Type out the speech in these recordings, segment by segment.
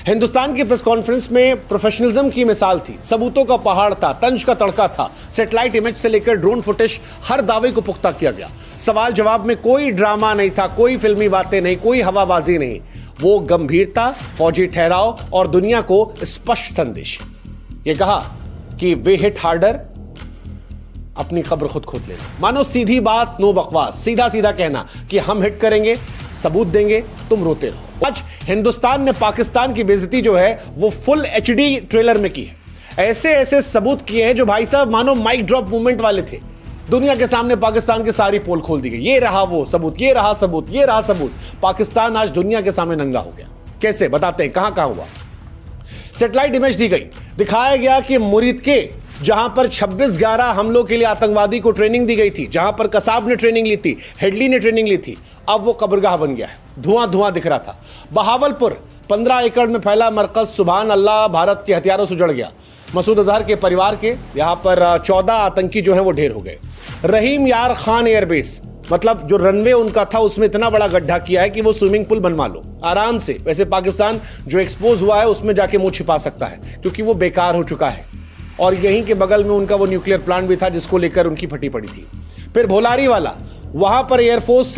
हिंदुस्तान की press conference में professionalism की मिसाल थी, सबूतों का पहाड़ था, तंज का तड़का था, सैटेलाइट इमेज से लेकर ड्रोन फुटेज, हर दावे को पुख्ता किया गया। सवाल जवाब में कोई ड्रामा नहीं था, कोई फिल्मी बातें नहीं, कोई हवाबाजी नहीं। वो गंभीरता, फौजी ठहराव और दुनिया को स्पष्ट संदेश। ये कहा कि वे हिट हार्डर, अपनी खबर खुद खोद लेना। मानो सीधी बात, नो बकवास, सीधा सीधा कहना कि हम हिट करेंगे, सबूत देंगे, तुम रोते रहो। आज हिंदुस्तान ने पाकिस्तान की बेइज्जती जो है वो फुल एचडी ट्रेलर में की है। ऐसे ऐसे सबूत किए हैं जो भाई साहब मानो माइक ड्रॉप मूवमेंट वाले थे। दुनिया के सामने पाकिस्तान की सारी पोल खोल दी गई। ये रहा वो सबूत, ये रहा सबूत, ये रहा सबूत। पाकिस्तान आज दुनिया के सामने नंगा हो गया। कैसे, बताते हैं कहां कहां हुआ। सैटेलाइट इमेज दी गई, दिखाया गया कि मुरीद के जहां पर 26/11 हमलों के लिए आतंकवादी को ट्रेनिंग दी गई थी, जहां पर कसाब ने ट्रेनिंग ली थी, हेडली ने ट्रेनिंग ली थी, अब वो कब्रगाह बन गया है। धुआं धुआं दिख रहा था। बहावलपुर 15 एकड़ में फैला मरकज, सुभान अल्लाह, भारत के हथियारों से जुड़ गया। मसूद अजहर के परिवार के यहां पर 14 आतंकी जो है वो ढेर हो गए। रहीम यार खान एयरबेस, मतलब जो रनवे उनका था उसमें इतना बड़ा गड्ढा किया है कि वो स्विमिंग पूल बनवा लो आराम से। वैसे पाकिस्तान जो एक्सपोज हुआ है उसमें जाके मुंह छिपा सकता है क्योंकि वो बेकार हो चुका है। और यहीं के बगल में उनका वो न्यूक्लियर प्लांट भी था जिसको लेकर उनकी फटी पड़ी थी। फिर भोलारी वाला, वहां पर एयरफोर्स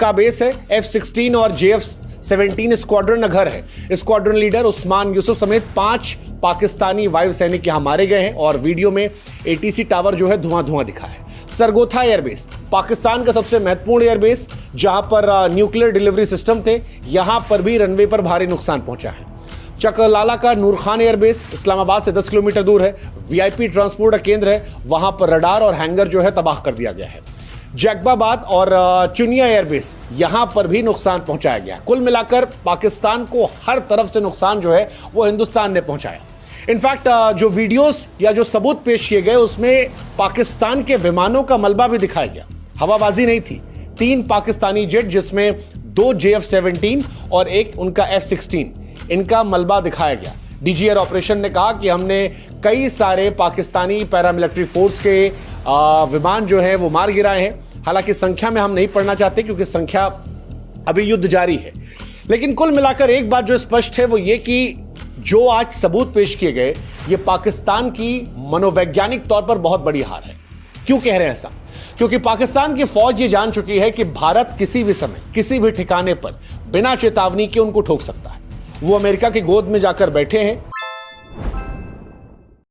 का बेस है। F-16 और JF-17 स्क्वाड्रन घर है। स्क्वाड्रन लीडर उस्मान यूसुफ समेत 5 पाकिस्तानी वायु सैनिक यहां मारे गए हैं और वीडियो में ATC टावर जो है धुआं धुआं दिखा है। सरगोथा एयरबेस, पाकिस्तान का सबसे महत्वपूर्ण एयरबेस जहां पर न्यूक्लियर डिलीवरी सिस्टम थे, यहां पर भी रनवे पर भारी नुकसान पहुंचा है। चकलाला का नूर खान एयरबेस इस्लामाबाद से 10 किलोमीटर दूर है। VIP ट्रांसपोर्ट केंद्र है, वहां पर रडार और हैंगर जो है तबाह कर दिया गया है। जैकबाबाद और चुनिया एयरबेस, यहां पर भी नुकसान पहुंचाया गया। कुल मिलाकर पाकिस्तान को हर तरफ से नुकसान जो है वो हिंदुस्तान ने पहुंचाया। इनफैक्ट जो वीडियोस या जो सबूत पेश किए गए उसमें पाकिस्तान के विमानों का मलबा भी दिखाया गया। हवाबाजी नहीं थी। 3 पाकिस्तानी जेट जिसमें 2 JF-17 और एक उनका F-16, इनका मलबा दिखाया गया। DGR ऑपरेशन ने कहा कि हमने कई सारे पाकिस्तानी पैरामिलिट्री फोर्स के विमान जो है वो मार गिराए हैं। हालांकि संख्या में हम नहीं पढ़ना चाहते क्योंकि संख्या अभी युद्ध जारी है। लेकिन कुल मिलाकर एक बात जो स्पष्ट है वो ये कि जो आज सबूत पेश किए गए ये पाकिस्तान की मनोवैज्ञानिक तौर पर बहुत बड़ी हार है। क्यों कह रहे हैं ऐसा? क्योंकि पाकिस्तान की फौज ये जान चुकी है कि भारत किसी भी समय किसी भी ठिकाने पर बिना चेतावनी के उनको ठोक सकता है। वो अमेरिका की गोद में जाकर बैठे हैं।